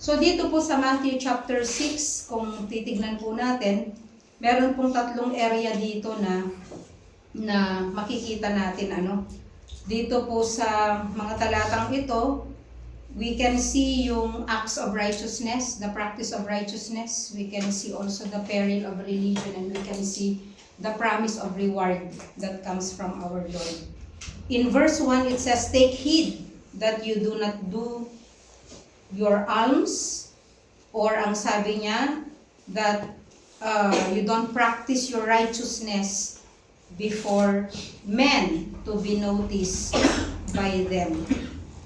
So dito po sa Matthew chapter 6, kung titignan po natin, meron pong tatlong area dito na makikita natin Dito po sa mga talatang ito, we can see yung acts of righteousness, the practice of righteousness. We can see also the peril of religion, and we can see the promise of reward that comes from our Lord. In verse 1, it says, "Take heed that you do not do your alms," or ang sabi niya, that you don't practice your righteousness before men to be noticed by them.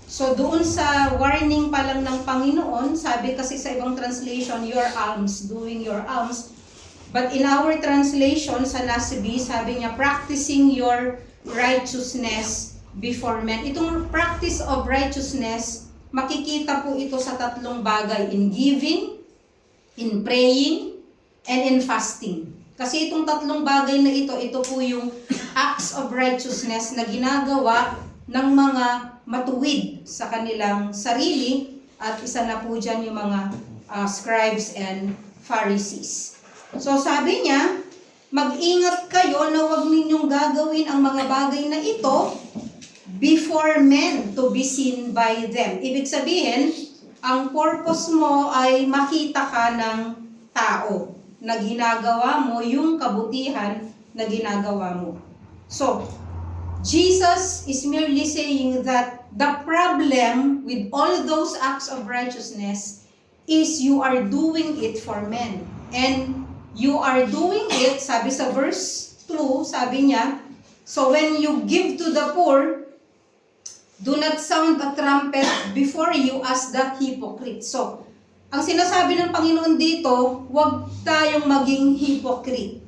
So doon sa warning pa lang ng Panginoon, sabi kasi sa ibang translation, your alms, doing your alms. But in our translation, sa NASB, sabi niya, practicing your righteousness before men. Itong practice of righteousness, makikita po ito sa tatlong bagay: in giving, in praying, and in fasting. Kasi itong tatlong bagay na ito po yung acts of righteousness na ginagawa ng mga matuwid sa kanilang sarili, at isa na po dyan yung mga scribes and Pharisees. So sabi niya, mag-ingat kayo na huwag ninyong gagawin ang mga bagay na ito before men to be seen by them. Ibig sabihin, ang purpose mo ay makita ka ng tao na ginagawa mo yung kabutihan na ginagawa mo. So, Jesus is merely saying that the problem with all those acts of righteousness is you are doing it for men. And you are doing it, sabi sa verse 2, sabi niya, so when you give to the poor, do not sound a trumpet before you as the hypocrite. So, ang sinasabi ng Panginoon dito, huwag tayong maging hypocrite.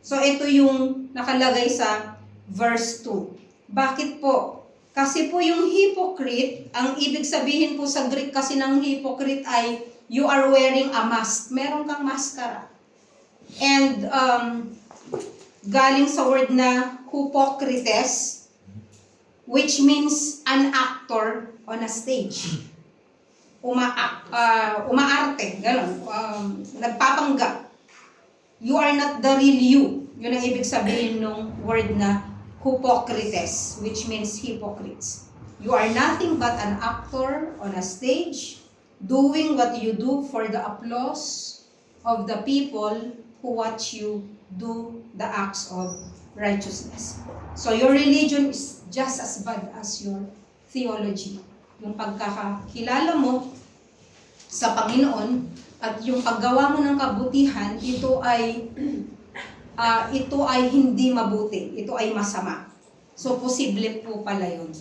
So, ito yung nakalagay sa verse 2. Bakit po? Kasi po yung hypocrite, ang ibig sabihin po sa Greek kasi ng hypocrite ay you are wearing a mask. Meron kang maskara. And galing sa word na hypocrites, which means an actor on a stage. Umaarte, gano'n. Nagpapanggap. You are not the real you. Yun ang ibig sabihin ng word na hypocrites, which means hypocrites. You are nothing but an actor on a stage, doing what you do for the applause of the people who watch you do the acts of righteousness. So your religion is just as bad as your theology. Yung pagkakakilala mo sa Panginoon at yung paggawa mo ng kabutihan, ito ay hindi mabuti. Ito ay masama. So posible po pala yun.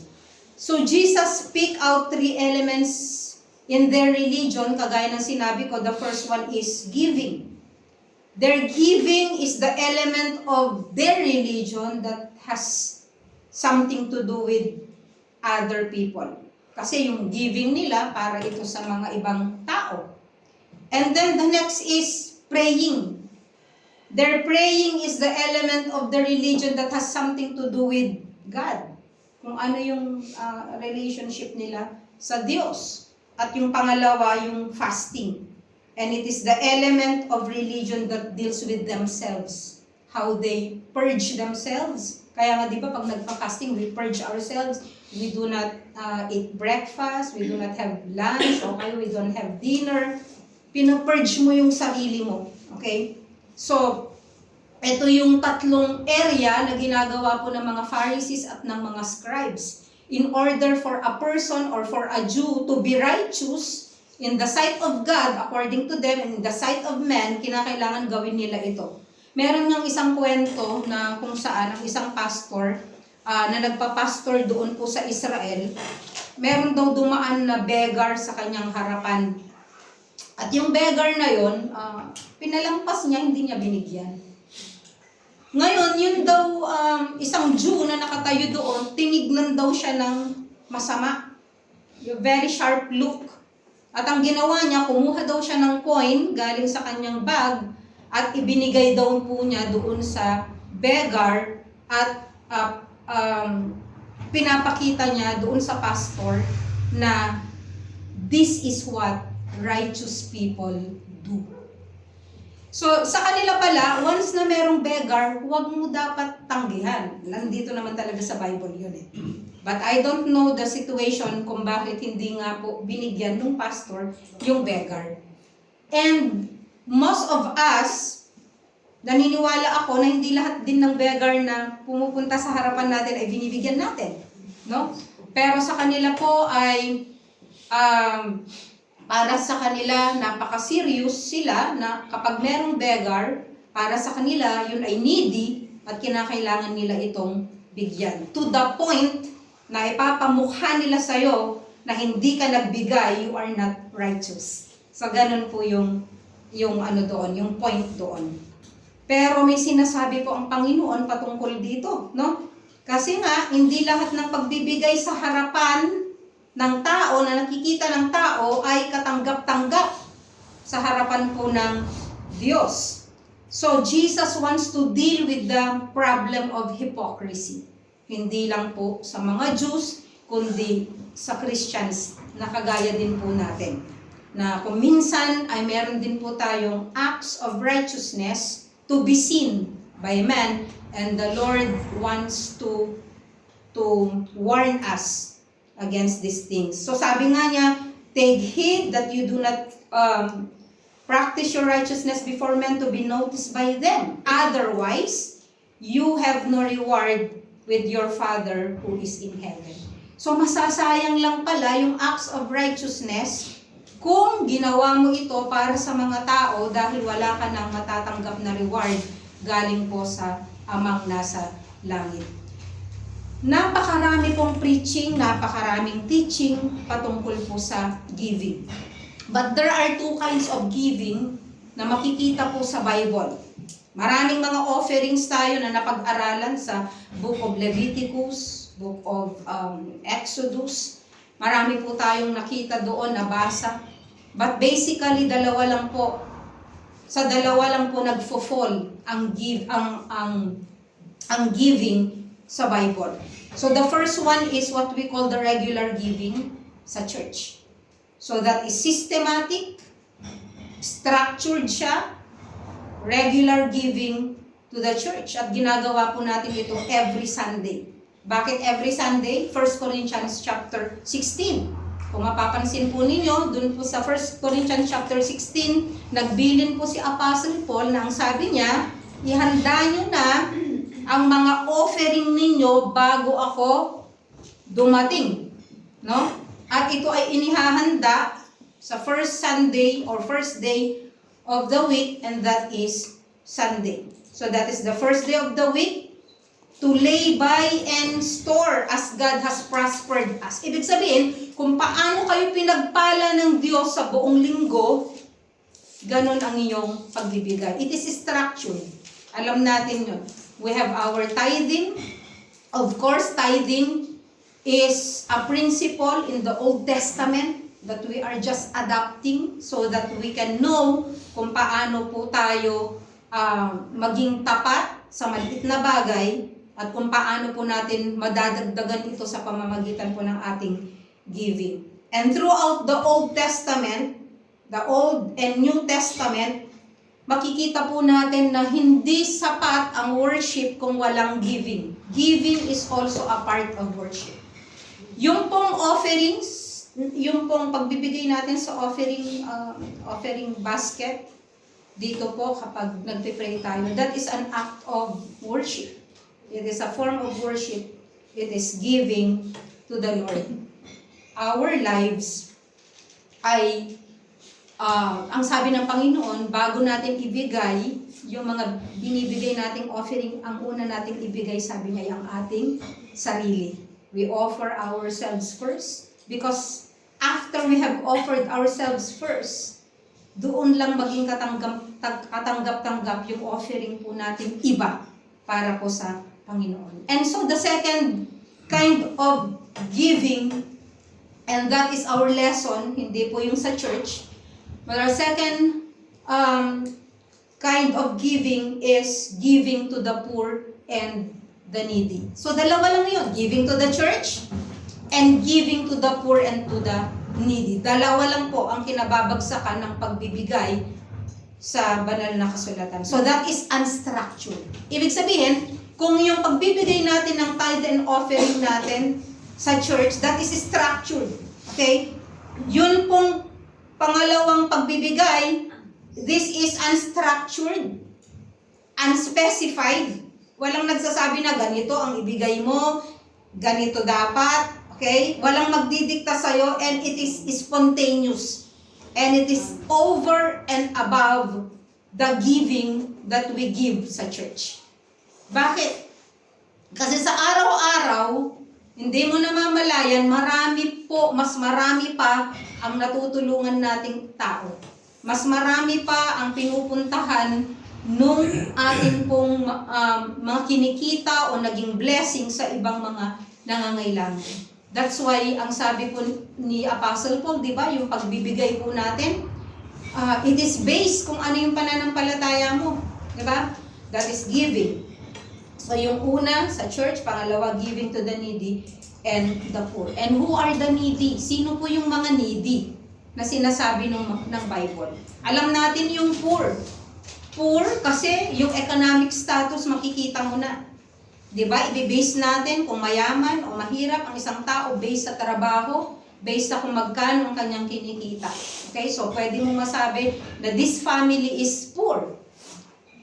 So Jesus pick out 3 elements in their religion. Kagaya ng sinabi ko, the first one is giving. Their giving is the element of their religion that has something to do with other people. Kasi yung giving nila, para ito sa mga ibang tao. And then the next is praying. Their praying is the element of the religion that has something to do with God. Kung ano yung relationship nila sa Diyos. At yung pangalawa, yung fasting. And it is the element of religion that deals with themselves. How they purge themselves. Kaya nga di ba pag nagpa-fasting, we purge ourselves. We do not eat breakfast. We do not have lunch. Okay, we don't have dinner. Pinapurge mo yung sarili mo. Okay? So, ito yung tatlong area na ginagawa po ng mga Pharisees at ng mga scribes. In order for a person or for a Jew to be righteous in the sight of God, according to them, and in the sight of men, kinakailangan gawin nila ito. Meron ng isang kwento na kung saan ang isang pastor na nagpa-pastor doon po sa Israel, meron daw dumaan na beggar sa kanyang harapan. At yung beggar na yon, pinalampas niya, hindi niya binigyan. Ngayon, yun daw, isang Jew na nakatayo doon, tinignan daw siya ng masama. Yung very sharp look. At ang ginawa niya, kumuha daw siya ng coin galing sa kanyang bag at ibinigay daw po niya doon sa beggar at pinapakita niya doon sa pastor na this is what righteous people do. So, sa kanila pala, once na merong beggar, huwag mo dapat tanggihan. Nandito naman talaga sa Bible yun eh. But I don't know the situation kung bakit hindi nga po binigyan ng pastor yung beggar. And most of us, naniniwala ako na hindi lahat din ng beggar na pumupunta sa harapan natin ay binibigyan natin. No? Pero sa kanila po ay para sa kanila napaka-serious sila na kapag merong beggar, para sa kanila yun ay needy at kinakailangan nila itong bigyan. To the point na ipapamukha nila sa'yo na hindi ka nagbigay, you are not righteous. So ganun po yung ano doon, yung point doon. Pero may sinasabi po ang Panginoon patungkol dito, no? Kasi nga, hindi lahat ng pagbibigay sa harapan ng tao, na nakikita ng tao, ay katanggap-tanggap sa harapan po ng Diyos. So, Jesus wants to deal with the problem of hypocrisy. Hindi lang po sa mga Jews, kundi sa Christians na kagaya din po natin. Na kung minsan ay meron din po tayong acts of righteousness to be seen by man, and the Lord wants to warn us against these things. So sabi nga niya, take heed that you do not practice your righteousness before men to be noticed by them. Otherwise, you have no reward with your Father who is in heaven. So masasayang lang pala yung acts of righteousness kung ginawa mo ito para sa mga tao dahil wala ka nang matatanggap na reward galing po sa Amang nasa langit. Napakarami pong preaching, napakaraming teaching patungkol po sa giving. But there are two kinds of giving na makikita po sa Bible. Maraming mga offerings tayo na napag-aralan sa Book of Leviticus, Book of Exodus. Marami po tayong nakita doon, nabasa. But basically, dalawa lang po. Sa dalawa lang po nagfo-fall ang giving sa Bible. So the first one is what we call the regular giving sa church. So that is systematic, structured siya, regular giving to the church. At ginagawa po natin ito every Sunday. Bakit every Sunday? 1 Corinthians chapter 16. Kung mapapansin po ninyo, dun po sa 1 Corinthians chapter 16, nagbilin po si Apostle Paul na ang sabi niya, ihanda nyo na ang mga offering ninyo bago ako dumating. No? At ito ay inihahanda sa first Sunday or first day of the week, and that is Sunday. So that is the first day of the week to lay by and store as God has prospered us. Ibig sabihin, kung paano kayo pinagpala ng Diyos sa buong linggo, ganun ang iyong pagbibigay. It is structured. Alam natin yun. We have our tithing. Of course, tithing is a principle in the Old Testament that we are just adapting so that we can know kung paano po tayo maging tapat sa maliit na bagay at kung paano po natin madadagdagan ito sa pamamagitan po ng ating giving. And throughout the Old Testament, the Old and New Testament, makikita po natin na hindi sapat ang worship kung walang giving. Giving is also a part of worship. Yung pong offerings, yung pong pagbibigay natin sa offering basket, dito po kapag nagpe-pray tayo, that is an act of worship. It is a form of worship. It is giving to the Lord. Our lives ay, ang sabi ng Panginoon, bago natin ibigay, yung mga binibigay nating offering, ang una nating ibigay, sabi niya, ang ating sarili. We offer ourselves first because after we have offered ourselves first, doon lang maging katanggap-tanggap yung offering po natin iba para po sa Panginoon. And so the second kind of giving, and that is our lesson, hindi po yung sa church, but our second kind of giving is giving to the poor and the needy. So dalawa lang yun, giving to the church and giving to the poor and to the needy. Dalawa lang po ang kinababagsakan ng pagbibigay sa banal na kasulatan. So that is unstructured. Ibig sabihin, kung yung pagbibigay natin ng tithe and offering natin sa church, that is structured. Okay? Yun pong pangalawang pagbibigay, this is unstructured, unspecified. Walang nagsasabi na ganito ang ibigay mo, ganito dapat. Okay? Walang magdidikta sa'yo, and it is spontaneous. And it is over and above the giving that we give sa church. Bakit? Kasi sa araw-araw, hindi mo namamalayan, mas marami pa ang natutulungan nating tao. Mas marami pa ang pinupuntahan nung ating pong mga kinikita o naging blessing sa ibang mga nangangailangan. That's why, ang sabi po ni Apostle Paul, di ba, yung pagbibigay po natin, it is based kung ano yung pananampalataya mo. Di ba? That is giving. So, yung una, sa church, pangalawa, giving to the needy, and the poor. And who are the needy? Sino po yung mga needy na sinasabi ng Bible? Alam natin yung poor. Poor kasi yung economic status makikita mo na. Diba? Ibe-base natin kung mayaman o mahirap ang isang tao based sa trabaho, based sa kung magkano ang kanyang kinikita. Okay? So, pwede mo masabi na this family is poor.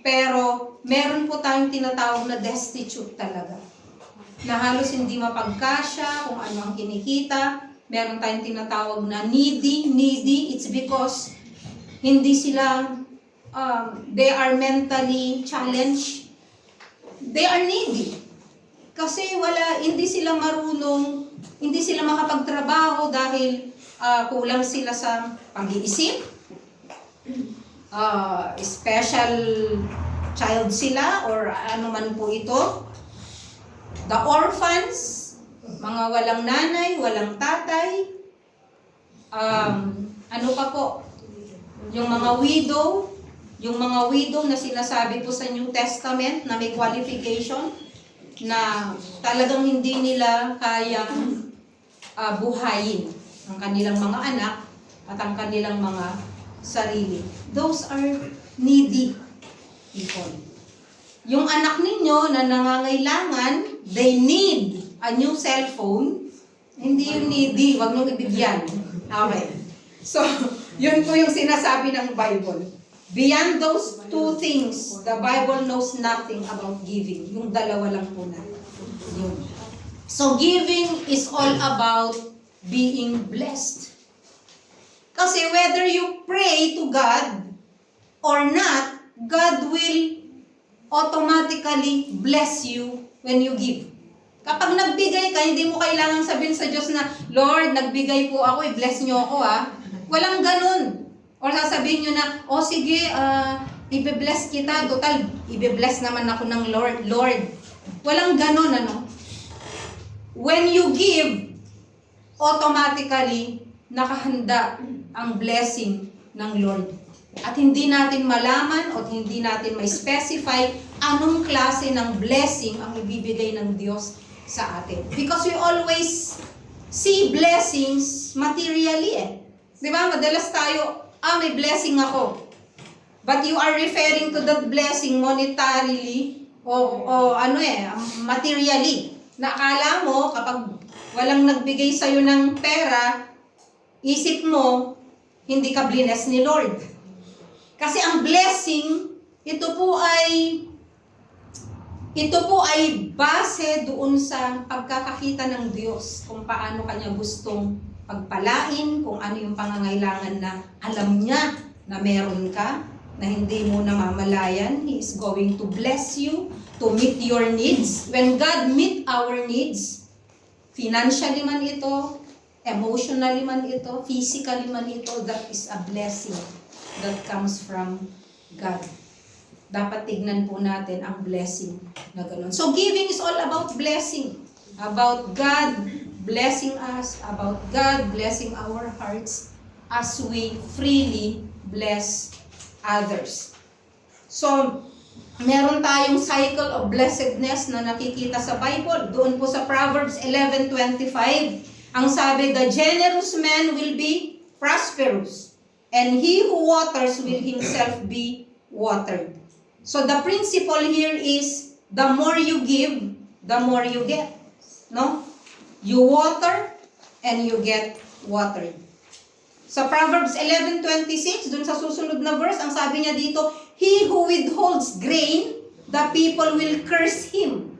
Pero, meron po tayong tinatawag na destitute talaga. Na halos hindi mapagkasya kung ano ang kinikita. Meron tayong tinatawag na needy. Needy, it's because hindi sila, they are mentally challenged. They are needy. Kasi hindi sila marunong, hindi sila makapagtrabaho dahil kulang sila sa pag-iisip. Special child sila or ano man po ito. The orphans, mga walang nanay, walang tatay. Ano pa po? Yung mga widow, na sinasabi po sa New Testament na may qualification na talagang hindi nila kayang buhayin ang kanilang mga anak at ang kanilang mga sarili. Those are needy people. Yung anak ninyo na nangangailangan, they need a new cellphone. Hindi yung needy, wag nyo ibigyan. Okay. So, yun po yung sinasabi ng Bible. Beyond those two things, the Bible knows nothing about giving. Yung dalawa lang po na. Yun. So, giving is all about being blessed. Kasi whether you pray to God or not, God will automatically bless you when you give. Kapag nagbigay ka, hindi mo kailangan sabihin sa Diyos na, Lord, nagbigay po ako, i-bless nyo ako ha. Walang ganun. Or sasabihin nyo na, sige, i-bless kita. Total, i-bless naman ako ng Lord. Lord, walang ganun, ano? When you give, automatically, nakahanda ang blessing ng Lord. At hindi natin malaman o hindi natin may specify anong klase ng blessing ang ibibigay ng Diyos sa atin. Because we always see blessings materially eh. Di ba? Madalas tayo, may blessing ako. But you are referring to that blessing monetarily o materially. Na akala mo, kapag walang nagbigay sa'yo ng pera, isip mo, hindi ka blessed ni Lord. Kasi ang blessing, ito po ay base doon sa pagkakakita ng Diyos kung paano kanya gustong pagpalain, kung ano yung pangangailangan na alam niya na meron ka, na hindi mo namamalayan. He is going to bless you to meet your needs. When God meet our needs, financially man ito, emotionally man ito, physically man ito, that is a blessing that comes from God. Dapat tignan po natin ang blessing na gano'n. So giving is all about blessing. About God blessing us, about God blessing our hearts as we freely bless others. So, meron tayong cycle of blessedness na nakikita sa Bible. Doon po sa Proverbs 11:25, Ang sabi, the generous man will be prosperous, and he who waters will himself be watered. So the principle here is, the more you give, the more you get. No? You water, and you get watered. Sa Proverbs 11:26, dun sa susunod na verse, ang sabi niya dito, he who withholds grain, the people will curse him,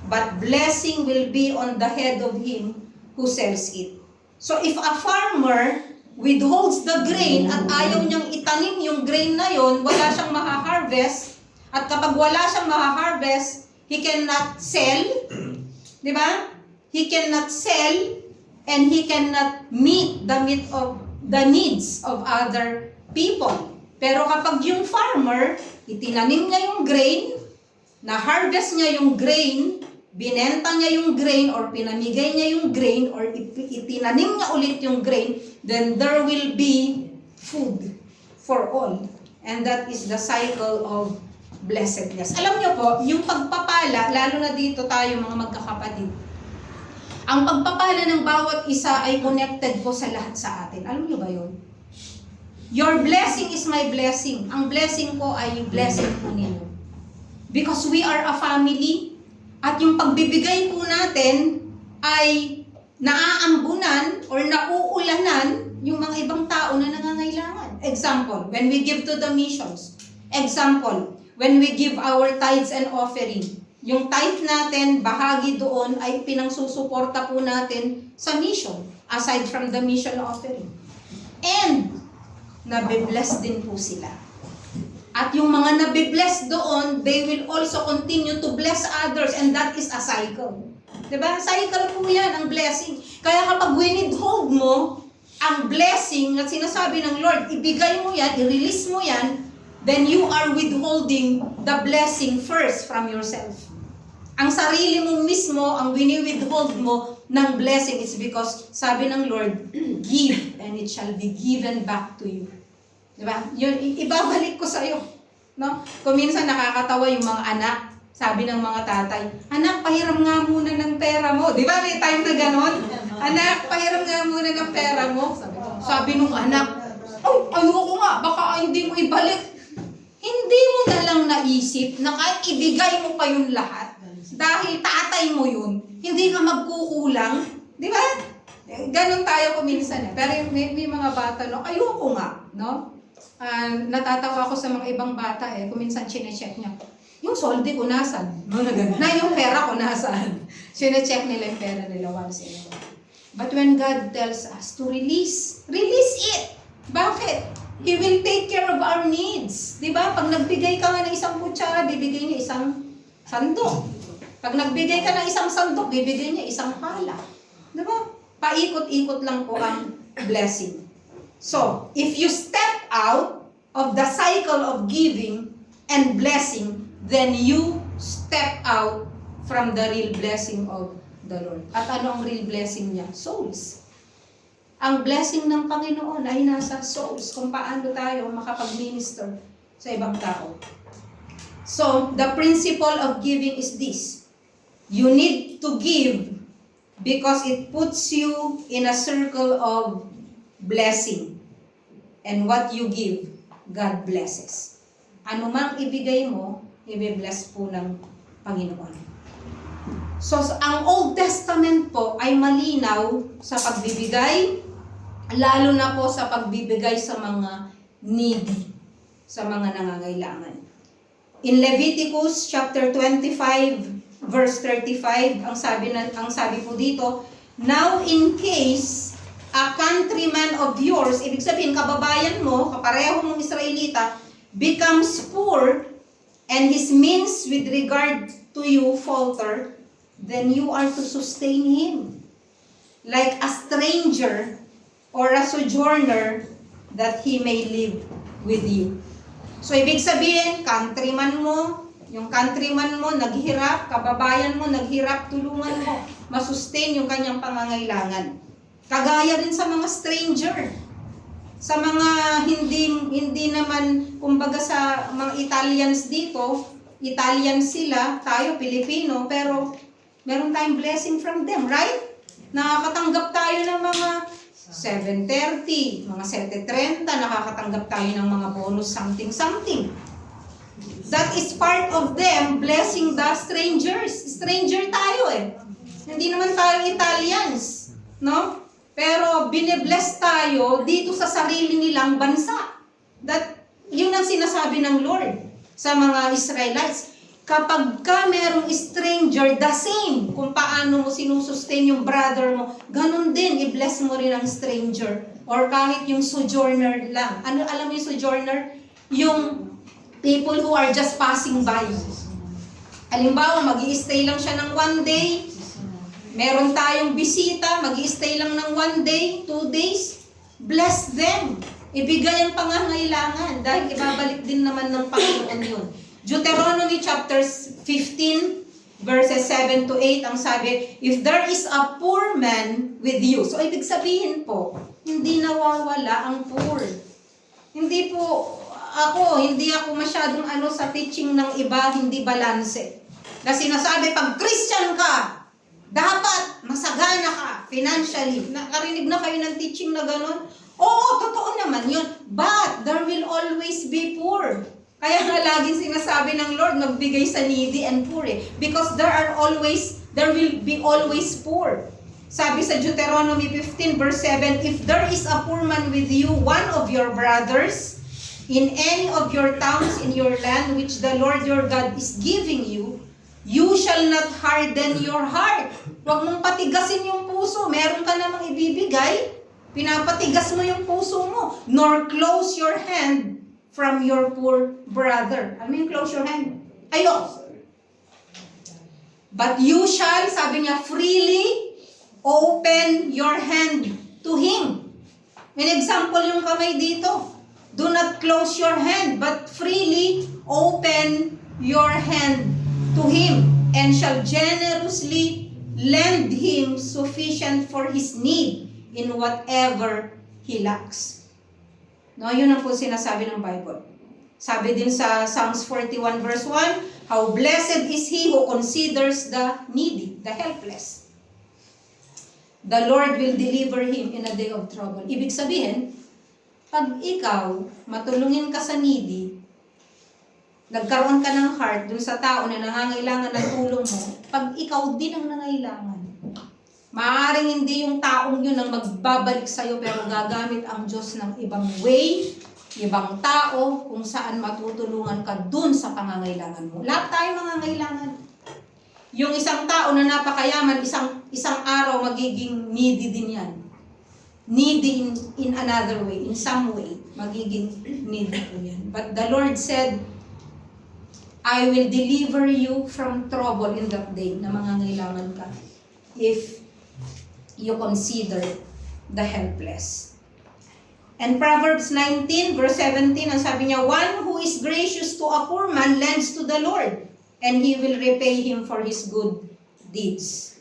but blessing will be on the head of him who sells it. So if a farmer withholds the grain at ayaw niyang itanim yung grain na yon, wala siyang maha-harvest, at kapag wala siyang maha-harvest, he cannot sell, di ba? He cannot sell, and he cannot meet the needs of other people. Pero kapag yung farmer, itinanim niya yung grain, na-harvest niya yung grain, binenta niya yung grain, or pinamigay niya yung grain, or itinanim niya ulit yung grain, then there will be food for all. And that is the cycle of blessedness. Alam niyo po, yung pagpapala, lalo na dito tayo mga magkakapatid, ang pagpapala ng bawat isa ay connected po sa lahat sa atin. Alam niyo ba yun? Your blessing is my blessing. Ang blessing ko ay blessing po ninyo. Because we are a family, at yung pagbibigay po natin ay naaambunan or nauulanan yung mga ibang tao na nangangailangan. Example, when we give to the missions. Example, when we give our tithes and offering. Yung tithe natin, bahagi doon ay pinangsusuporta po natin sa mission, aside from the mission offering. And, nabibless din po sila. At yung mga nabibless doon, they will also continue to bless others, and that is a cycle. Diba? Cycle po yan, ang blessing. Kaya kapag winithhold mo ang blessing na sinasabi ng Lord, ibigay mo yan, i-release mo yan, then you are withholding the blessing first from yourself. Ang sarili mo mismo, ang wini-withhold mo ng blessing is because sabi ng Lord, give and it shall be given back to you. Diba? Yun, ibabalik ko sa iyo. No? Kung minsan nakakatawa yung mga anak, sabi ng mga tatay, anak, pahiram nga muna ng pera mo. Diba may time na ganon? Anak, pahiram nga muna ng pera mo. Sabi nung anak, ay, ayoko nga, baka hindi mo ibalik. Hindi mo na lang naisip na kahit ibigay mo pa yung lahat, dahil tatay mo yun, hindi ka magkukulang. Di ba? Ganon tayo kuminsan. Pero may mga bata, no, ayoko nga. No? Natatawa ako sa mga ibang bata kuminsan chinecheck niya, yung soldi ko nasan? Na yung pera ko nasan? Chinecheck nila yung pera nila once in a while. But when God tells us to release it. Bakit? He will take care of our needs. Diba? Pag nagbigay ka nga ng isang kutsara, bibigay niya isang sandok. Pag nagbigay ka ng isang sandok, bibigay niya isang pala. Diba? Paikot-ikot lang po ang blessing. So, if you step out of the cycle of giving and blessing, then you step out from the real blessing of the Lord. At ano ang real blessing niya? Souls. Ang blessing ng Panginoon ay nasa souls, kung paano tayo makapag-minister sa ibang tao. So, the principle of giving is this. You need to give because it puts you in a circle of blessing. And what you give, God blesses. Ano mang ibigay mo, i-bless po ng Panginoon. So, ang Old Testament po ay malinaw sa pagbibigay, lalo na po sa pagbibigay sa mga needy, sa mga nangangailangan. In Leviticus chapter 25, verse 35, ang sabi po dito, now in case a countryman of yours, ibig sabihin kababayan mo, kapareho mong Israelita, becomes poor and his means with regard to you falter, then you are to sustain him like a stranger or a sojourner that he may live with you. So ibig sabihin, countryman mo, yung countryman mo naghirap, kababayan mo naghirap, tulungan mo, masustain yung kanyang pangangailangan. Kagaya din sa mga stranger, sa mga hindi naman, kumbaga sa mga Italians dito, Italian sila, tayo Pilipino, pero meron tayong blessing from them, right? Nakakatanggap tayo ng mga 7:30, mga 7:30, nakakatanggap tayo ng mga bonus something. That is part of them blessing the strangers. Stranger tayo eh. Hindi naman tayo Italians, no? Pero bine-bless tayo dito sa sarili nilang bansa. Yun ang sinasabi ng Lord sa mga Israelites. Kapag ka merong stranger, the same, kung paano mo sinusustain yung brother mo, ganun din, i-bless mo rin ang stranger. Or kahit yung sojourner lang. Alam mo yung sojourner? Yung people who are just passing by. Halimbawa, mag-i-stay lang siya ng 1 day. Meron tayong bisita, mag-i-stay lang ng 1 day, 2 days. Bless them. Ibigay ang pangangailangan dahil ibabalik din naman ng Panginoon yun. Deuteronomy chapter 15, verses 7 to 8, ang sabi, if there is a poor man with you. So, ibig sabihin po, hindi nawawala ang poor. Hindi ako masyadong sa teaching ng iba, hindi balanse. Na sinasabi, pag Christian ka, dapat masagana ka financially. Nakarinig na kayo ng teaching na gano'n? Oo, totoo naman yun. But there will always be poor. Kaya nga laging sinasabi ng Lord, magbigay sa needy and poor eh. Because there will be always poor. Sabi sa Deuteronomy 15 verse 7, if there is a poor man with you, one of your brothers, in any of your towns in your land which the Lord your God is giving you, you shall not harden your heart. Huwag mong patigasin yung puso. Meron ka namang ibibigay, pinapatigas mo yung puso mo. Nor close your hand from your poor brother. I mean, close your hand. Ayok. But you shall, sabi niya, freely open your hand to him. May example yung kamay dito. Do not close your hand, but freely open your hand to him, and shall generously lend him sufficient for his need in whatever he lacks. No, yun ang po sinasabi ng Bible. Sabi din sa Psalms 41 verse 1, how blessed is he who considers the needy, the helpless. The Lord will deliver him in a day of trouble. Ibig sabihin, pag ikaw matulungin ka sa needy, nagkaroon ka ng heart dun sa tao na nangangailangan ng tulong mo, pag ikaw din ang nangailangan, maaaring hindi yung taong yun ang magbabalik sa'yo, pero gagamit ang Diyos ng ibang way, ibang tao, kung saan matutulungan ka dun sa pangangailangan mo. Lahat tayo mangangailangan. Yung isang tao na napakayaman, isang araw magiging needy din yan. Needy in another way, in some way, magiging needy po yan. But the Lord said, I will deliver you from trouble in that day na mangangailangan ka if you consider the helpless. And Proverbs 19 verse 17, ang sabi niya, one who is gracious to a poor man lends to the Lord, and He will repay him for his good deeds.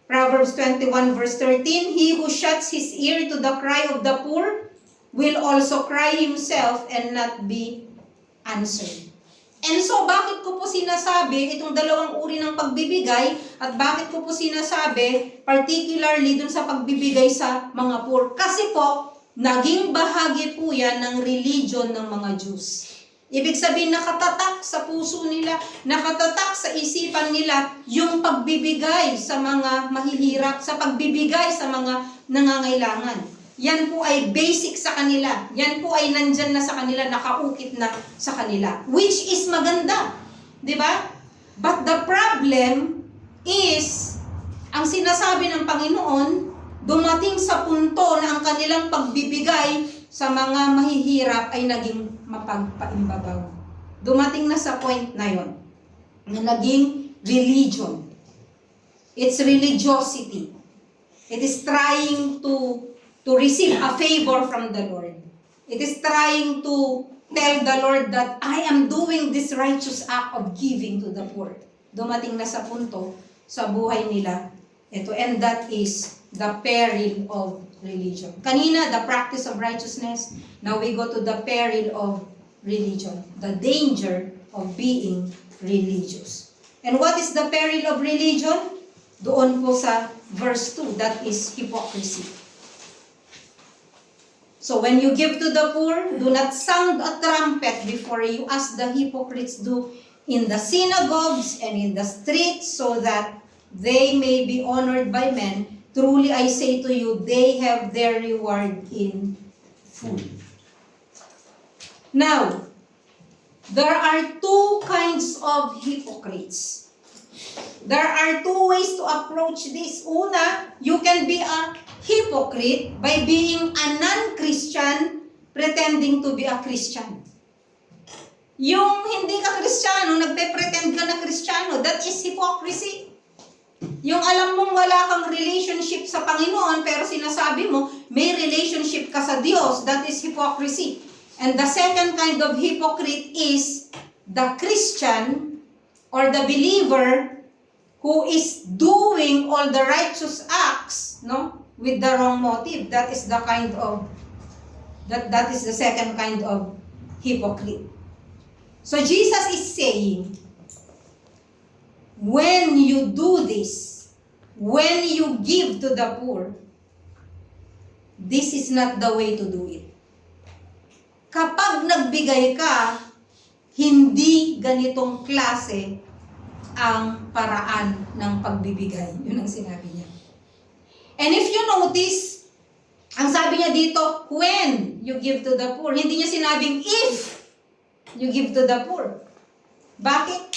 Proverbs 21 verse 13, he who shuts his ear to the cry of the poor will also cry himself and not be answered. And so, bakit ko po sinasabi itong dalawang uri ng pagbibigay at bakit ko po sinasabi particularly dun sa pagbibigay sa mga poor? Kasi po, naging bahagi po yan ng religion ng mga Jews. Ibig sabihin, nakatatak sa puso nila, nakatatak sa isipan nila yung pagbibigay sa mga mahihirap, sa pagbibigay sa mga nangangailangan. Yan po ay basic sa kanila. Yan po ay nandyan na sa kanila, nakaukit na sa kanila. Which is maganda. Di ba? But the problem is, ang sinasabi ng Panginoon, dumating sa punto na ang kanilang pagbibigay sa mga mahihirap ay naging mapagpaimbabaw. Dumating na sa point na yon, na naging religion. It's religiosity. It is trying to receive a favor from the Lord. It is trying to tell the Lord that I am doing this righteous act of giving to the poor. Dumating na sa punto sa buhay nila ito, and that is the peril of religion. Kanina, the practice of righteousness. Now we go to the peril of religion. The danger of being religious. And what is the peril of religion? Doon po sa verse 2, that is hypocrisy. So when you give to the poor, do not sound a trumpet before you, as the hypocrites do in the synagogues and in the streets, so that they may be honored by men. Truly I say to you, they have their reward in full. Now, there are two kinds of hypocrites. There are two ways to approach this. Una, you can be a hypocrite by being a non-Christian pretending to be a Christian. Yung hindi ka Kristiyano, nagpe-pretend ka na Kristiyano, that is hypocrisy. Yung alam mong wala kang relationship sa Panginoon, pero sinasabi mo, may relationship ka sa Diyos, that is hypocrisy. And the second kind of hypocrite is the Christian or the believer who is doing all the righteous acts, no, with the wrong motive. That is the kind of that is the second kind of hypocrite. So Jesus is saying, when you do this, when you give to the poor, this is not the way to do it. Kapag nagbigay ka, hindi ganitong klase ang paraan ng pagbibigay. Yun ang sinabi niya. And if you notice, ang sabi niya dito, when you give to the poor, hindi niya sinabing if you give to the poor. Bakit?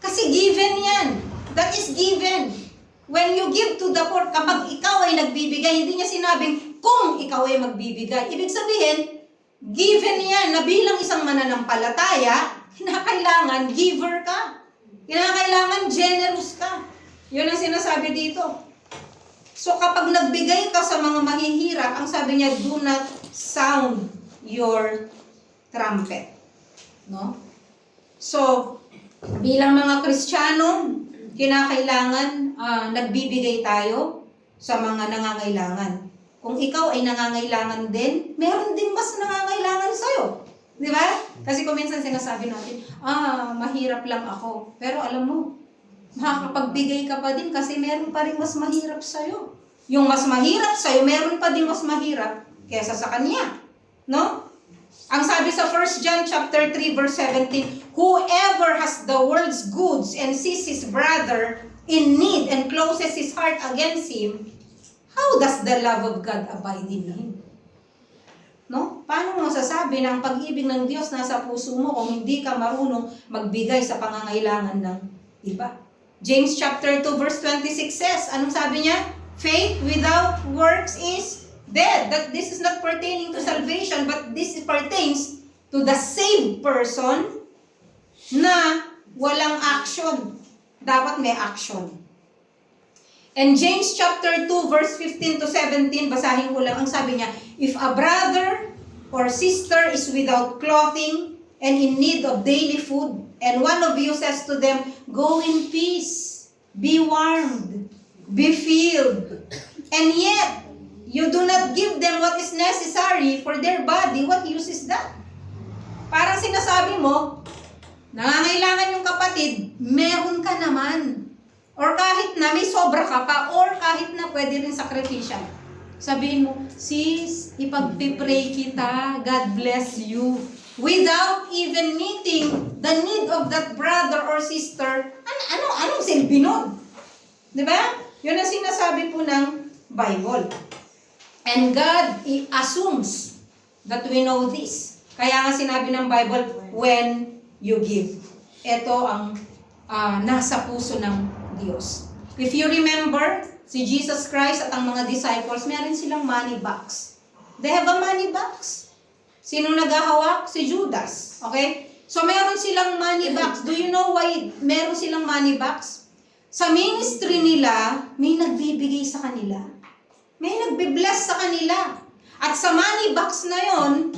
Kasi given yan. That is given. When you give to the poor, kapag ikaw ay nagbibigay, hindi niya sinabing kung ikaw ay magbibigay. Ibig sabihin, given yan na bilang isang mananampalataya, kinakailangan giver ka. Kinakailangan generous ka. Yun ang sinasabi dito. So kapag nagbigay ka sa mga mahihirap, ang sabi niya, do not sound your trumpet. No? So, bilang mga Kristiyano, kinakailangan nagbibigay tayo sa mga nangangailangan. Kung ikaw ay nangangailangan din, meron din mas nangangailangan sa'yo. Di ba? Kasi kung minsan sinasabi natin, mahirap lang ako. Pero alam mo, makakapagbigay ka pa din kasi meron pa rin mas mahirap sa'yo. Yung mas mahirap sa'yo, meron pa din mas mahirap kesa sa kanya. No? Ang sabi sa 1 John chapter 3 verse 17, whoever has the world's goods and sees his brother in need and closes his heart against him, how does the love of God abide in him? No? Paano mo masasabi na ang pag-ibig ng Diyos nasa puso mo kung hindi ka marunong magbigay sa pangangailangan ng iba? James chapter 2 verse 26 says, anong sabi niya? Faith without works is dead. That this is not pertaining to salvation, but this pertains to the saved person na walang action. Dapat may action. And James chapter 2 verse 15 to 17, basahin ko lang, ang sabi niya, if a brother or sister is without clothing and in need of daily food, and one of you says to them, go in peace, be warmed, be filled, and yet you do not give them what is necessary for their body, what use is that? Parang sinasabi mo, nangangailangan yung kapatid, meron ka naman. Or kahit na may sobra ka pa, or kahit na pwede rin sakripisyan. Sabihin mo, sis, ipagpipray kita, God bless you. Without even meeting the need of that brother or sister, anong silbi nun? Diba? Yun ang sinasabi po ng Bible. And God assumes that we know this. Kaya nga sinabi ng Bible, when you give. Ito ang nasa puso ng Diyos. If you remember, si Jesus Christ at ang mga disciples, meron silang money box. They have a money box. Sino naghahawak? Si Judas. Okay? So meron silang money box. Do you know why meron silang money box? Sa ministry nila, may nagbibigay sa kanila. May nagbe-bless sa kanila. At sa money box na yon,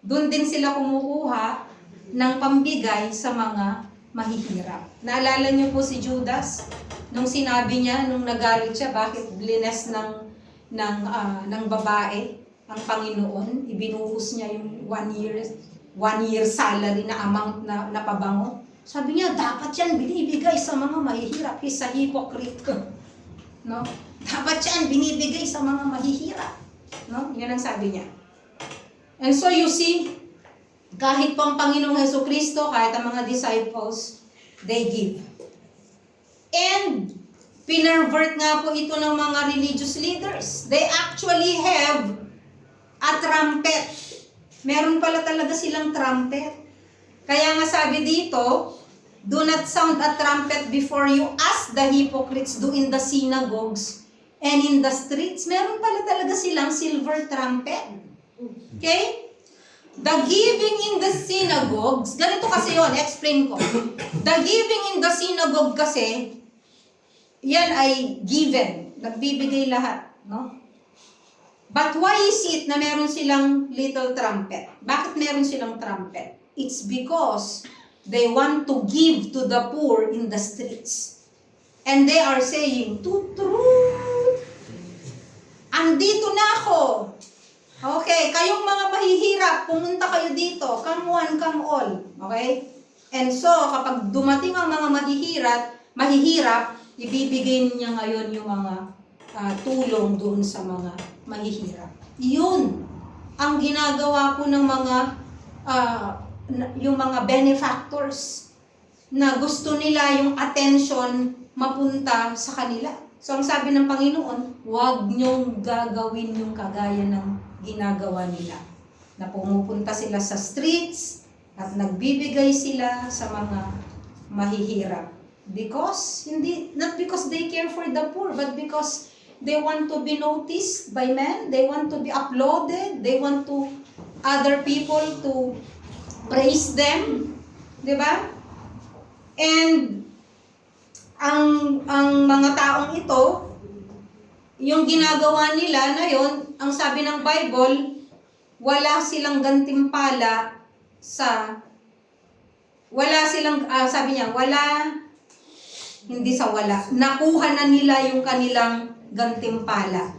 doon din sila kumukuha ng pambigay sa mga mahihirap. Naalala niyo po si Judas? Nung sinabi niya, nung nagalit siya, bakit blines ng babae ang Panginoon, ibinuhos niya yung 1 year salary na amount na pabango. Sabi niya, dapat yan binibigay sa mga mahihirap. He's a hypocrite. No? Dapat yan binibigay sa mga mahihirap. No? Yan ang sabi niya. And so you see, kahit po ang Panginoong Hesukristo, kahit ang mga disciples, they give. And pinervert nga po ito ng mga religious leaders. They actually have a trumpet. Meron pala talaga silang trumpet. Kaya nga sabi dito, do not sound a trumpet before you, as the hypocrites do in the synagogues and in the streets. Meron pala talaga silang silver trumpet. Okay? The giving in the synagogues, ganito kasi yun, explain ko. The giving in the synagogue kasi, yan ay given. Nagbibigay lahat. No? But why is it na meron silang little trumpet? Bakit meron silang trumpet? It's because they want to give to the poor in the streets. And they are saying, "Tutut! Andito na ako. Okay, kayong mga mahihirap, pumunta kayo dito. Come one, come all." Okay? And so, kapag dumating ang mga mahihirap, ibibigay niya ngayon yung mga tulong doon sa mga mahihirap. Yun ang ginagawa po ng mga yung mga benefactors na gusto nila yung attention mapunta sa kanila. So, ang sabi ng Panginoon, huwag niyong gagawin yung kagaya ng ginagawa nila. Na pumupunta sila sa streets at nagbibigay sila sa mga mahihirap. Not because they care for the poor, but because they want to be noticed by men, they want to be uploaded, they want to other people to praise them. Diba? And ang mga taong ito, yung ginagawa nila na yon, ang sabi ng Bible, wala silang gantimpala nakuha na nila yung kanilang gantimpala.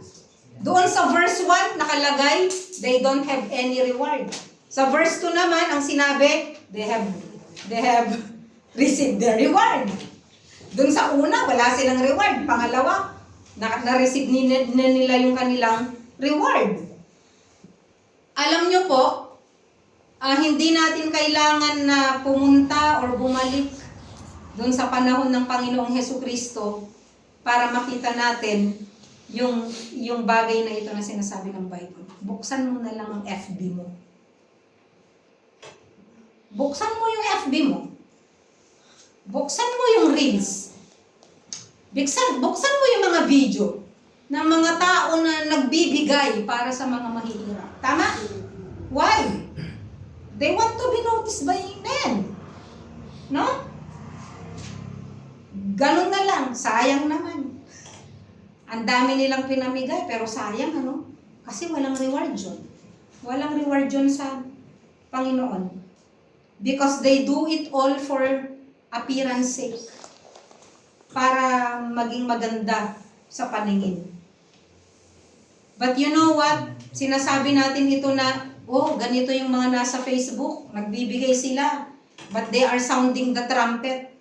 Doon sa verse 1 nakalagay, they don't have any reward. Sa verse 2 naman, ang sinabi, they have received their reward. Doon sa una, wala silang reward. Pangalawa, na-receive nila yung kanilang reward. Alam nyo po, hindi natin kailangan na pumunta or bumalik doon sa panahon ng Panginoong Hesukristo para makita natin yung bagay na ito na sinasabi ng Bible. Buksan mo na lang ang FB mo. Buksan mo yung FB mo. Buksan mo yung Reels. Buksan mo yung mga video ng mga tao na nagbibigay para sa mga mahihirap. Tama? Why? They want to be noticed by men. No? Ganun na lang. Sayang naman. Ang dami nilang pinamigay, pero sayang, ano? Kasi walang reward yun. Walang reward yun sa Panginoon. Because they do it all for appearance sake. Para maging maganda sa paningin. But you know what? Sinasabi natin ito na, ganito yung mga nasa Facebook. Nagbibigay sila. But they are sounding the trumpet.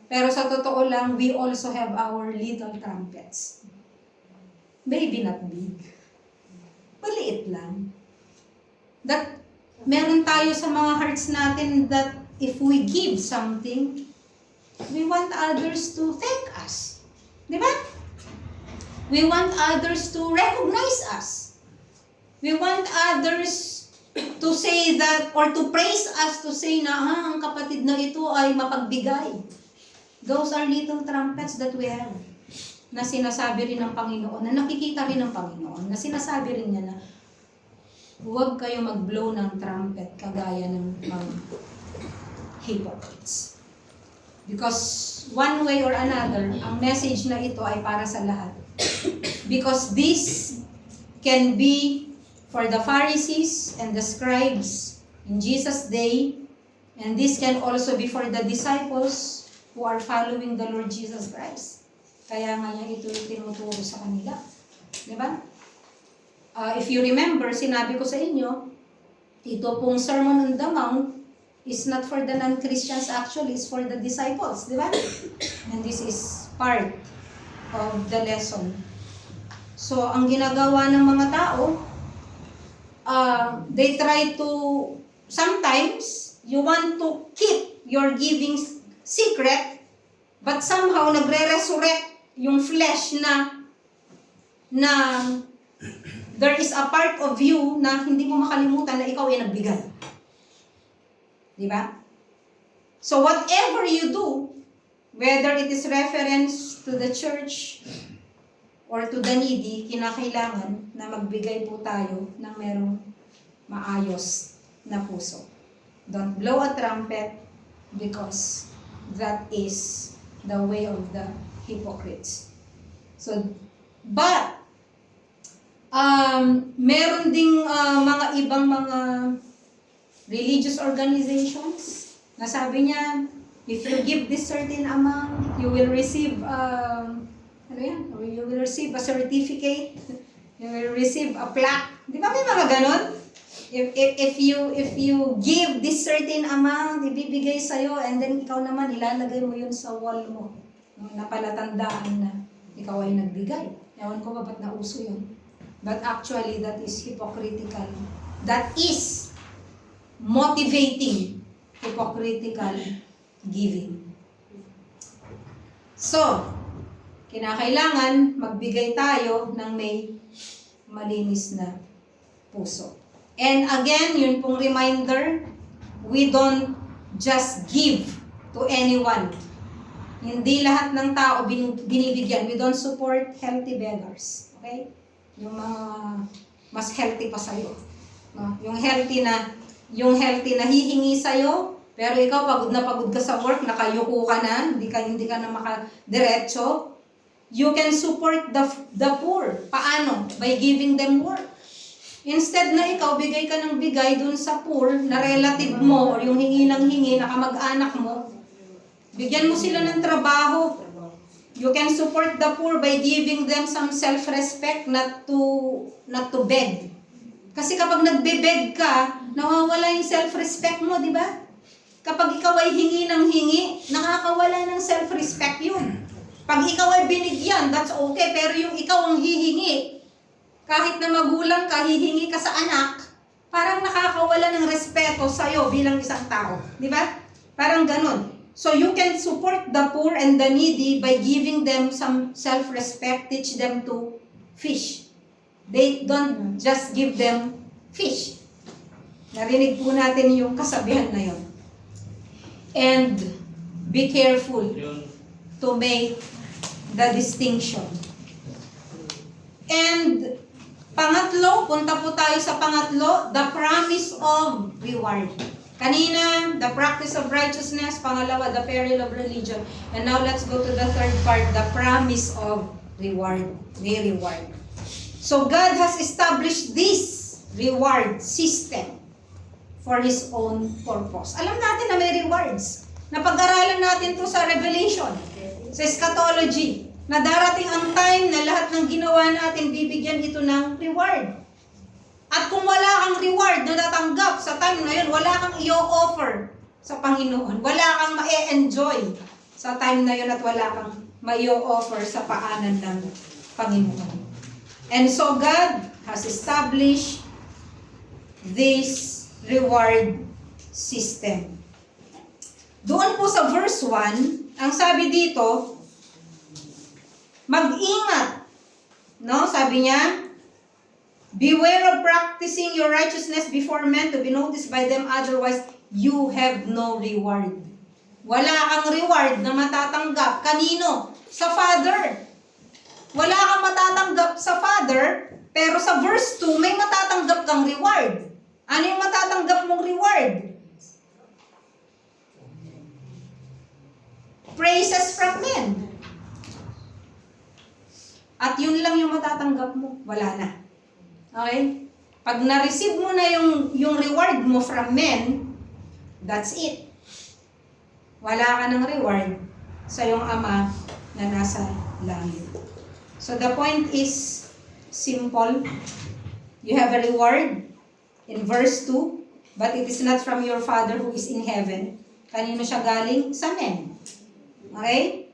Pero sa totoo lang, we also have our little trumpets. Maybe not big. Maliit lang. That meron tayo sa mga hearts natin that if we give something, we want others to thank us. Di ba? We want others to recognize us. We want others to say that, or to praise us, to say na, ang kapatid na ito ay mapagbigay. Those are little trumpets that we have. Na sinasabi rin ng Panginoon, na nakikita rin ng Panginoon, na sinasabi rin niya na, huwag kayo mag-blow ng trumpet kagaya ng mga hypocrites. Because one way or another, ang message na ito ay para sa lahat. Because this can be for the Pharisees and the scribes in Jesus' day, and this can also be for the disciples who are following the Lord Jesus Christ. Kaya nga niya ito tinuturo sa kanila. Diba? If you remember, sinabi ko sa inyo, ito pong Sermon on the Mount is not for the non-Christians actually, it's for the disciples, di ba? And this is part of the lesson. So, ang ginagawa ng mga tao, they try to, sometimes, you want to keep your giving secret, but somehow, nagre-resurrect yung flesh na there is a part of you na hindi mo makalimutan na ikaw ay nagbigay. Di ba? So whatever you do, whether it is reference to the church or to the needy, kinakailangan na magbigay po tayo ng merong maayos na puso. Don't blow a trumpet because that is the way of the hypocrites. So, but, meron ding mga ibang mga religious organizations na sabi niya, if you give this certain amount, you will receive, you will receive a certificate, you will receive a plaque. Di ba may mga ganon? If you give this certain amount, ibibigay sa'yo, and then ikaw naman, ilalagay mo yun sa wall mo. Na palatandaan na ikaw ay nagbigay. Ewan ko ba ba't nauso yun? But actually, that is hypocritical. That is motivating hypocritical giving. So, kinakailangan magbigay tayo ng may malinis na puso. And again, yun pong reminder, we don't just give to anyone. Hindi lahat ng tao binibigyan. We don't support healthy beggars. Okay? Yung mga mas healthy pa sa'yo. No? Yung healthy na hihingi sa'yo, pero ikaw pagod na pagod ka sa work, nakayuko ka na, hindi ka na makadiretso. You can support the poor. Paano? By giving them work. Instead na ikaw, bigay ka ng bigay dun sa poor na relative mo or yung hingi ng hingi na kamag-anak mo, bigyan mo sila ng trabaho. You can support the poor by giving them some self-respect, not to beg. Kasi kapag nagbe-beg ka, nawawala yung self-respect mo, di ba? Kapag ikaw ay hingi ng hingi, nakakawala ng self-respect yun. Pag ikaw ay binigyan, that's okay. Pero yung ikaw ang hihingi, kahit na magulang ka, hihingi ka sa anak, parang nakakawala ng respeto sa'yo bilang isang tao. Di ba? Parang ganun. So you can support the poor and the needy by giving them some self-respect, teach them to fish. They don't just give them fish. Narinig po natin yung kasabihan na yun. And be careful to make the distinction. And pangatlo, punta po tayo sa pangatlo, the promise of reward. Kanina, the practice of righteousness. Pangalawa, the peril of religion. And now let's go to the third part, the promise of reward. The reward. So God has established this reward system for His own purpose. Alam natin na may rewards. Napag-aralan natin to sa Revelation, sa eschatology, na darating ang time na lahat ng ginawa natin, bibigyan ito ng reward. At kung wala kang reward na natanggap sa time na yun, wala kang i-offer sa Panginoon. Wala kang ma-enjoy sa time na yun at wala kang ma-offer sa paanan ng Panginoon. And so God has established this reward system. Doon po sa verse 1, ang sabi dito, mag-ingat. No? Sabi niya, beware of practicing your righteousness before men to be noticed by them, otherwise you have no reward. Wala kang reward na matatanggap. Kanino? Sa Father. Wala kang matatanggap sa Father, pero sa verse 2, may matatanggap kang reward. Ano yung matatanggap mong reward? Praises from men. At yun lang yung matatanggap mo. Wala na. Okay? Pag na-receive mo na yung reward mo from men, that's it. Wala ka ng reward sa iyong Ama na nasa langit. So the point is simple. You have a reward in verse 2, but it is not from your Father who is in heaven. Kanino siya galing? Sa men. Okay?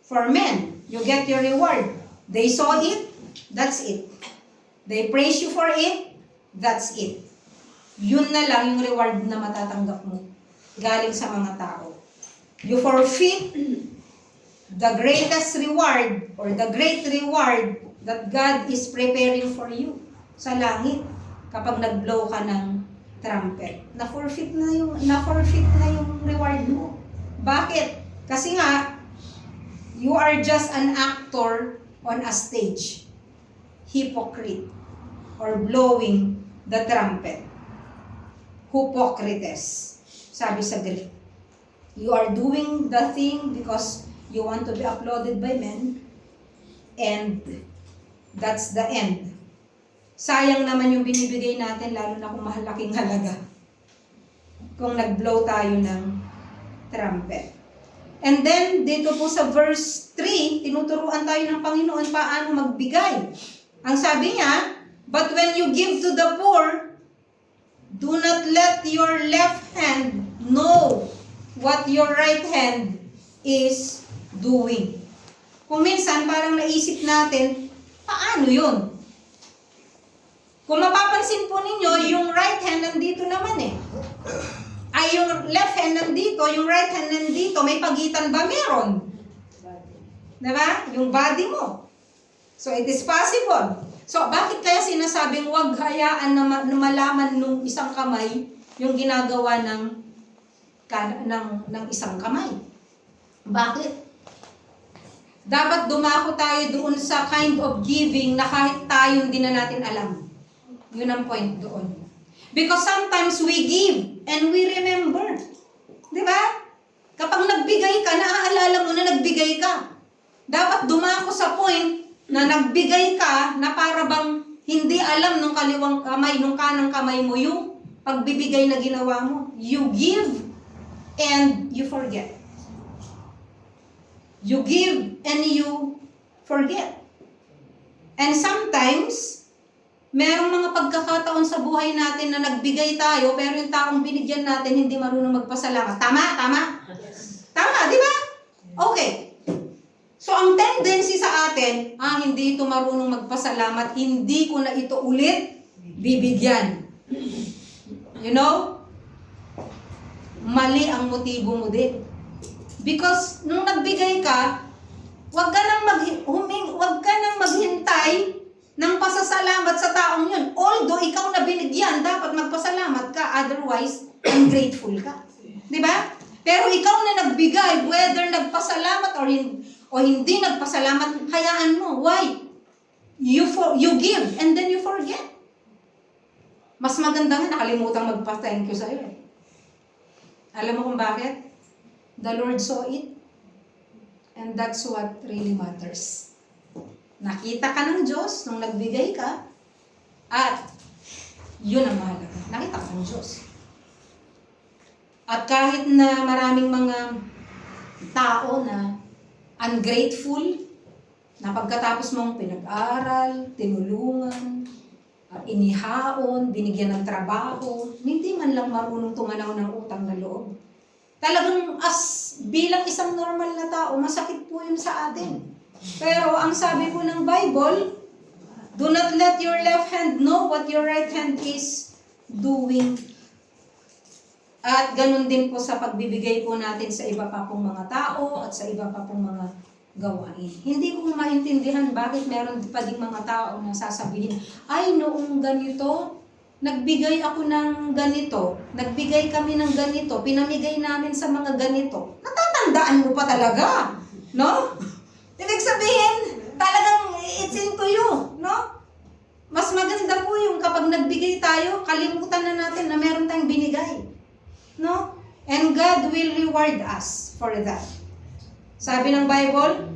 For men. you get your reward. They saw it, that's it. They praise you for it, that's it. Yun na lang yung reward na matatanggap mo galing sa mga tao. You forfeit the greatest reward or the great reward that God is preparing for you sa langit kapag nag-blow ka ng trumpet. Na-forfeit na yung reward mo. Bakit? Kasi nga, you are just an actor on a stage. Hypocrite. Or blowing the trumpet. Hypocrites. Sabi sa Greek. You are doing the thing because you want to be applauded by men. And that's the end. Sayang naman yung binibigay natin, lalo na kung mahalaking halaga. Kung nag-blow tayo ng trumpet. And then, dito po sa verse 3, tinuturuan tayo ng Panginoon paano magbigay. Ang sabi niya, but when you give to the poor, do not let your left hand know what your right hand is doing. Kung minsan, parang naisip natin, paano yun? Kung mapapansin po ninyo, yung right hand nandito naman eh. Ay, yung left hand nandito, yung right hand nandito, may pagitan ba? Meron. Diba? Yung body mo. So, it is possible. So, bakit kaya sinasabing huwag hayaan na malaman nung isang kamay yung ginagawa ng isang kamay? Bakit? Dapat dumako tayo doon sa kind of giving na kahit tayo hindi na natin alam. Yun ang point doon. Because sometimes we give and we remember. Di ba? Kapag nagbigay ka, naaalala mo na nagbigay ka. Dapat dumako sa point na nagbigay ka na para bang hindi alam nung kaliwang kamay, nung kanang kamay mo yung pagbibigay na ginawa mo. You give and you forget. You give and you forget. And sometimes, merong mga pagkakataon sa buhay natin na nagbigay tayo, pero yung taong binigyan natin hindi marunong magpasalamat. Tama? Tama? Tama, di ba? Okay. So, ang tendency sa atin, hindi ito marunong magpasalamat, hindi ko na ito ulit bibigyan. You know? Mali ang motibo mo din. Because, nung nagbigay ka, huwag ka nang maghintay ng pasasalamat sa taong yun. Although ikaw na binigyan, dapat magpasalamat ka. Otherwise, ungrateful ka. Di ba? Pero ikaw na nagbigay, whether nagpasalamat o hindi nagpasalamat, hayaan mo. Why? You give and then you forget. Mas maganda nga nakalimutan magpa-thank you sa'yo. Alam mo kung bakit? The Lord saw it. And that's what really matters. Nakita ka ng Diyos nung nagbigay ka, at yun ang mahalaga. Nakita ka ng Diyos. At kahit na maraming mga tao na ungrateful, na pagkatapos mong pinag-aral, tinulungan, inihaon, binigyan ng trabaho, hindi man lang marunong tumanaw ng utang na loob. Talagang bilang isang normal na tao, masakit po yun sa atin. Pero ang sabi po ng Bible, do not let your left hand know what your right hand is doing. At ganun din po sa pagbibigay po natin sa iba pa pong mga tao at sa iba pa pong mga gawain. Hindi ko maintindihan bakit meron pa ding mga tao na sasabihin, ay noong ganito, nagbigay ako ng ganito, nagbigay kami ng ganito, pinamigay namin sa mga ganito. Natatandaan mo pa talaga, no? Ibig sabihin, talagang it's into you, no? Mas maganda po yung kapag nagbigay tayo, kalimutan na natin na meron tayong binigay. No? And God will reward us for that. Sabi ng Bible,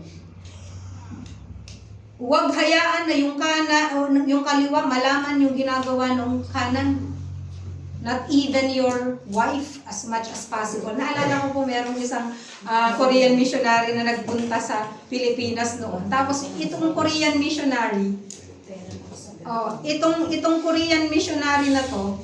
huwag hayaan na yung kaliwa malaman yung ginagawa ng kanan. Not even your wife as much as possible. Naalala ko po merong isang Korean missionary na nagpunta sa Pilipinas noon. Tapos itong Korean missionary, itong Korean missionary na to,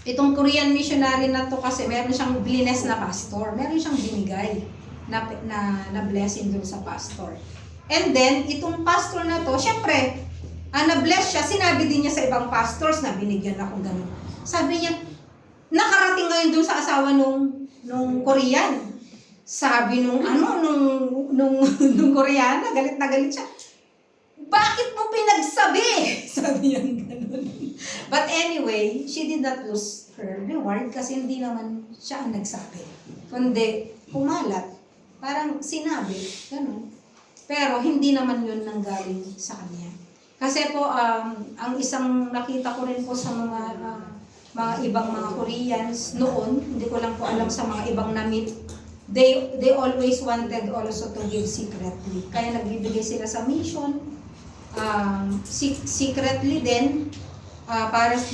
itong Korean missionary na to kasi meron siyang blines na pastor, meron siyang binigay. na blessing dun sa pastor. And then, itong pastor na to, syempre, na-bless siya, sinabi din niya sa ibang pastors na binigyan ako gano'n. Sabi niya, nakarating ngayon dun sa asawa nung Korean. Sabi nung Koreana, galit na galit siya. Bakit mo pinagsabi? Sabi niya gano'n. But anyway, she did not lose her reward kasi hindi naman siya ang nagsabi. Kundi, kumalat. Parang sinabi, gano'n. Pero hindi naman yun nanggaling sa kanya. Kasi po, ang isang nakita ko rin po sa mga ibang mga Koreans noon, hindi ko lang po alam sa mga ibang na-meet, they always wanted also to give secretly. Kaya nagbibigay sila sa mission, secretly din,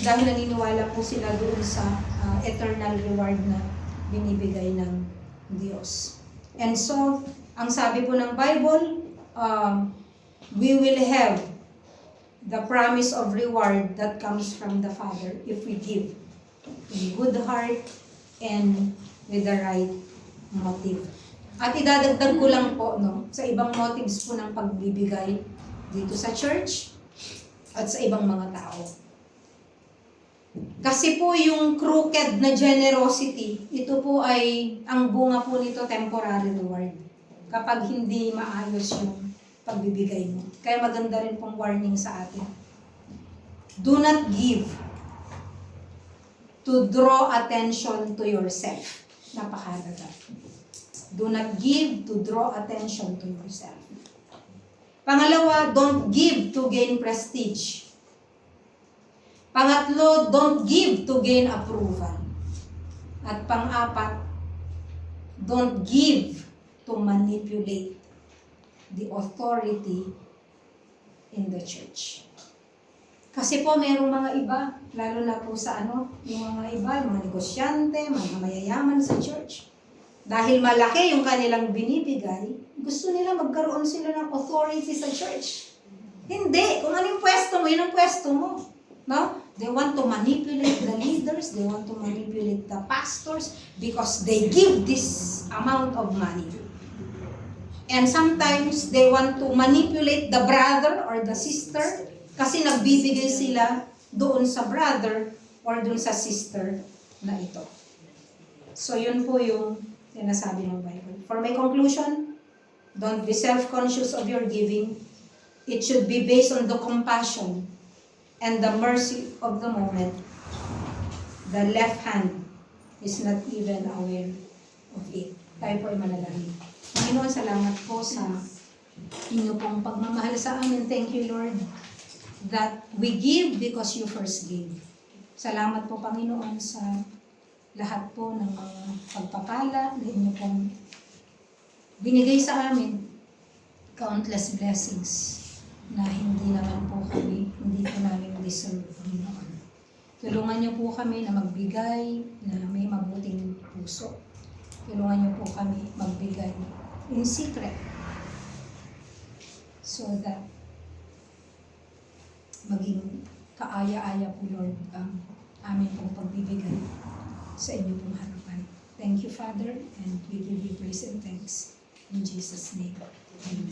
dahil naniniwala po sila doon sa eternal reward na binibigay ng Diyos. And so, ang sabi po ng Bible, we will have the promise of reward that comes from the Father if we give in good heart and with the right motive. At idadagdag ko lang po sa ibang motives po ng pagbibigay dito sa church at sa ibang mga tao. Kasi po yung crooked na generosity, ito po ay, ang bunga po nito temporary reward. Kapag hindi maayos yung pagbibigay mo. Kaya maganda rin pong warning sa atin. Do not give to draw attention to yourself. Napakahalaga. Do not give to draw attention to yourself. Pangalawa, don't give to gain prestige. Pangatlo, don't give to gain approval. At pang-apat, don't give to manipulate the authority in the church. Kasi po mayroong mga iba, lalo na po sa yung mga iba, yung mga negosyante, mga mayayaman sa church. Dahil malaki yung kanilang binibigay, gusto nila magkaroon sila ng authority sa church. Hindi. Kung anong pwesto mo, yun ang pwesto mo. No? They want to manipulate the leaders, they want to manipulate the pastors because they give this amount of money. And sometimes they want to manipulate the brother or the sister kasi nagbibigay sila doon sa brother or doon sa sister na ito. So yun po yung sinasabi ng Bible. For my conclusion, don't be self-conscious of your giving. It should be based on the compassion and the mercy of the moment. The left hand is not even aware of it. Tayo po ay manalangin. Panginoon, salamat po sa inyo pong pagmamahal sa amin. Thank you, Lord, that we give because you first gave. Salamat po, Panginoon, sa lahat po ng mga pagpapala na inyo pong binigay sa amin. Countless blessings na hindi naman po kami, hindi po namin deserve, Panginoon. Tulungan niyo po kami na magbigay na may mabuting puso. Tulungan niyo po kami magbigay in secret so that maging kaaya-aya po, Lord, ang amin pong pagbibigay sa inyo pong harapan. Thank you, Father, and we give you praise and thanks in Jesus' name. Amen.